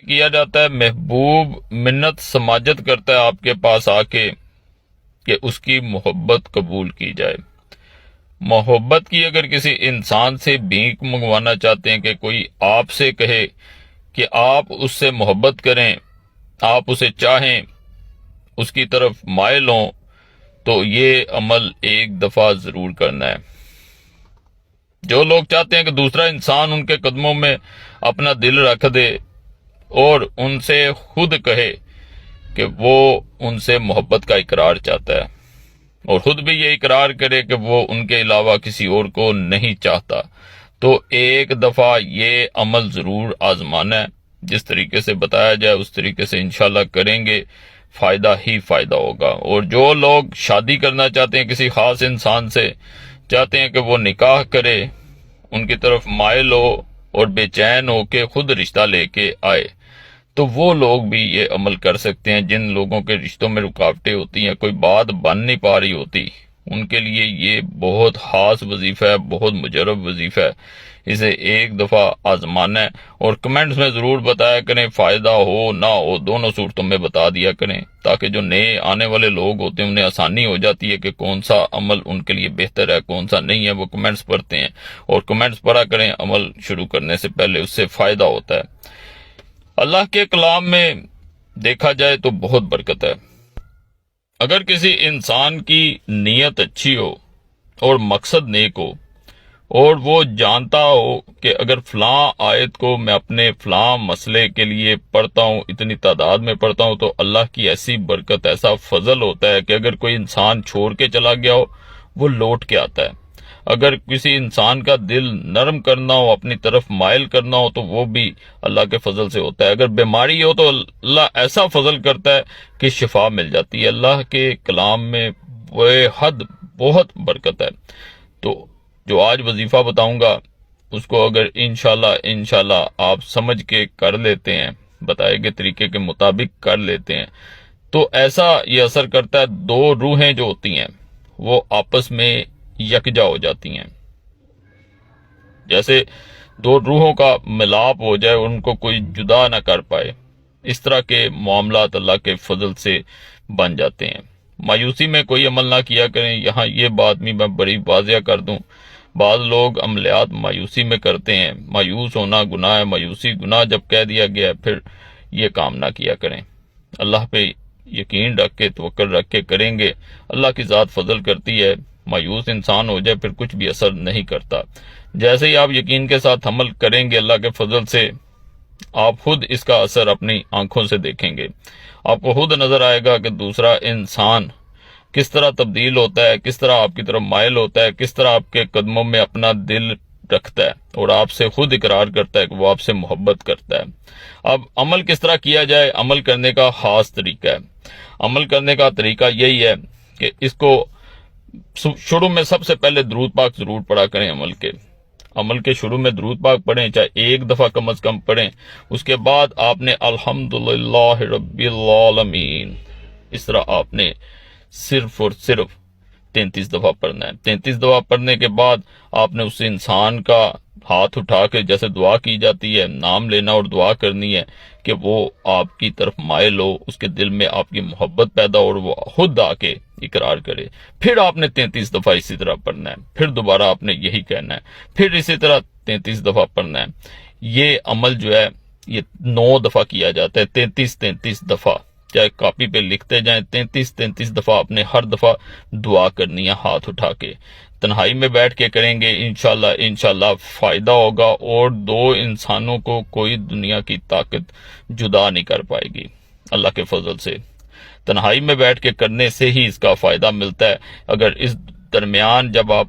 کیا جاتا ہے، محبوب منت سماجت کرتا ہے آپ کے پاس آ کے کہ اس کی محبت قبول کی جائے۔ محبت کی اگر کسی انسان سے بھیک منگوانا چاہتے ہیں کہ کوئی آپ سے کہے کہ آپ اس سے محبت کریں، آپ اسے چاہیں، اس کی طرف مائل ہوں، تو یہ عمل ایک دفعہ ضرور کرنا ہے۔ جو لوگ چاہتے ہیں کہ دوسرا انسان ان کے قدموں میں اپنا دل رکھ دے اور ان سے خود کہے کہ وہ ان سے محبت کا اقرار چاہتا ہے اور خود بھی یہ اقرار کرے کہ وہ ان کے علاوہ کسی اور کو نہیں چاہتا، تو ایک دفعہ یہ عمل ضرور آزمانا ہے۔ جس طریقے سے بتایا جائے اس طریقے سے انشاءاللہ کریں گے، فائدہ ہی فائدہ ہوگا۔ اور جو لوگ شادی کرنا چاہتے ہیں کسی خاص انسان سے، چاہتے ہیں کہ وہ نکاح کرے، ان کی طرف مائل ہو اور بے چین ہو کے خود رشتہ لے کے آئے، تو وہ لوگ بھی یہ عمل کر سکتے ہیں۔ جن لوگوں کے رشتوں میں رکاوٹیں ہوتی ہیں، کوئی بات بن نہیں پا رہی ہوتی، ان کے لیے یہ بہت خاص وظیفہ ہے، بہت مجرب وظیفہ ہے۔ اسے ایک دفعہ آزمانا ہے اور کمنٹس میں ضرور بتایا کریں، فائدہ ہو نہ ہو دونوں صورتوں میں بتا دیا کریں، تاکہ جو نئے آنے والے لوگ ہوتے ہیں انہیں آسانی ہو جاتی ہے کہ کون سا عمل ان کے لیے بہتر ہے، کون سا نہیں ہے۔ وہ کمنٹس پڑھتے ہیں اور کمنٹس پڑھا کریں، عمل شروع کرنے سے پہلے اس سے فائدہ ہوتا ہے۔ اللہ کے کلام میں دیکھا جائے تو بہت برکت ہے۔ اگر کسی انسان کی نیت اچھی ہو اور مقصد نیک ہو، اور وہ جانتا ہو کہ اگر فلاں آیت کو میں اپنے فلاں مسئلے کے لیے پڑھتا ہوں، اتنی تعداد میں پڑھتا ہوں، تو اللہ کی ایسی برکت، ایسا فضل ہوتا ہے کہ اگر کوئی انسان چھوڑ کے چلا گیا ہو وہ لوٹ کے آتا ہے۔ اگر کسی انسان کا دل نرم کرنا ہو، اپنی طرف مائل کرنا ہو، تو وہ بھی اللہ کے فضل سے ہوتا ہے۔ اگر بیماری ہو تو اللہ ایسا فضل کرتا ہے کہ شفا مل جاتی ہے۔ اللہ کے کلام میں بے حد بہت برکت ہے۔ تو جو آج وظیفہ بتاؤں گا اس کو اگر انشاءاللہ آپ سمجھ کے کر لیتے ہیں، بتائے گئے طریقے کے مطابق کر لیتے ہیں، تو ایسا یہ اثر کرتا ہے، دو روحیں جو ہوتی ہیں وہ آپس میں یکجا ہو جاتی ہیں۔ جیسے دو روحوں کا ملاپ ہو جائے، ان کو کوئی جدا نہ کر پائے، اس طرح کے معاملات اللہ کے فضل سے بن جاتے ہیں۔ مایوسی میں کوئی عمل نہ کیا کریں۔ یہاں یہ بات بھی میں بڑی واضح کر دوں، بعض لوگ عملیات مایوسی میں کرتے ہیں۔ مایوس ہونا گناہ ہے، مایوسی گناہ جب کہہ دیا گیا ہے، پھر یہ کام نہ کیا کریں۔ اللہ پہ یقین رکھ کے توکل رکھ کے کریں گے، اللہ کی ذات فضل کرتی ہے۔ مایوس انسان ہو جائے پھر کچھ بھی اثر نہیں کرتا۔ جیسے ہی آپ یقین کے ساتھ عمل کریں گے اللہ کے فضل سے، آپ خود اس کا اثر اپنی آنکھوں سے دیکھیں گے۔ آپ کو خود نظر آئے گا کہ دوسرا انسان کس طرح تبدیل ہوتا ہے، کس طرح آپ کی طرف مائل ہوتا ہے، کس طرح آپ کے قدموں میں اپنا دل رکھتا ہے اور آپ سے خود اقرار کرتا ہے کہ وہ آپ سے محبت کرتا ہے۔ اب عمل کس طرح کیا جائے؟ عمل کرنے کا خاص طریقہ ہے۔ عمل کرنے کا طریقہ یہی ہے کہ اس کو شروع میں سب سے پہلے درود پاک ضرور پڑھا کریں۔ عمل کے شروع میں درود پاک پڑھیں، چاہے ایک دفعہ کم از کم پڑھیں۔ اس کے بعد آپ نے الحمدللہ رب العالمین، اس طرح آپ نے صرف اور صرف 33 دفعہ پڑھنا ہے۔ 33 دفعہ پڑھنے کے بعد آپ نے اس انسان کا ہاتھ اٹھا کے جیسے دعا کی جاتی ہے، نام لینا اور دعا کرنی ہے کہ وہ آپ کی طرف مائل ہو، اس کے دل میں آپ کی محبت پیدا ہو اور وہ خود آ کے اقرار کرے۔ پھر آپ نے 33 دفعہ اسی طرح پڑھنا ہے، پھر دوبارہ آپ نے یہی کہنا ہے، پھر اسی طرح 33 دفعہ پڑھنا ہے۔ یہ عمل جو ہے یہ 9 دفعہ کیا جاتا ہے، 33 دفعہ، چاہے کاپی پہ لکھتے جائیں۔ 33 دفعہ آپ نے ہر دفعہ دعا کرنی ہے ہاتھ اٹھا کے۔ تنہائی میں بیٹھ کے کریں گے، انشاءاللہ فائدہ ہوگا اور دو انسانوں کو کوئی دنیا کی طاقت جدا نہیں کر پائے گی اللہ کے فضل سے۔ تنہائی میں بیٹھ کے کرنے سے ہی اس کا فائدہ ملتا ہے۔ اگر اس درمیان جب آپ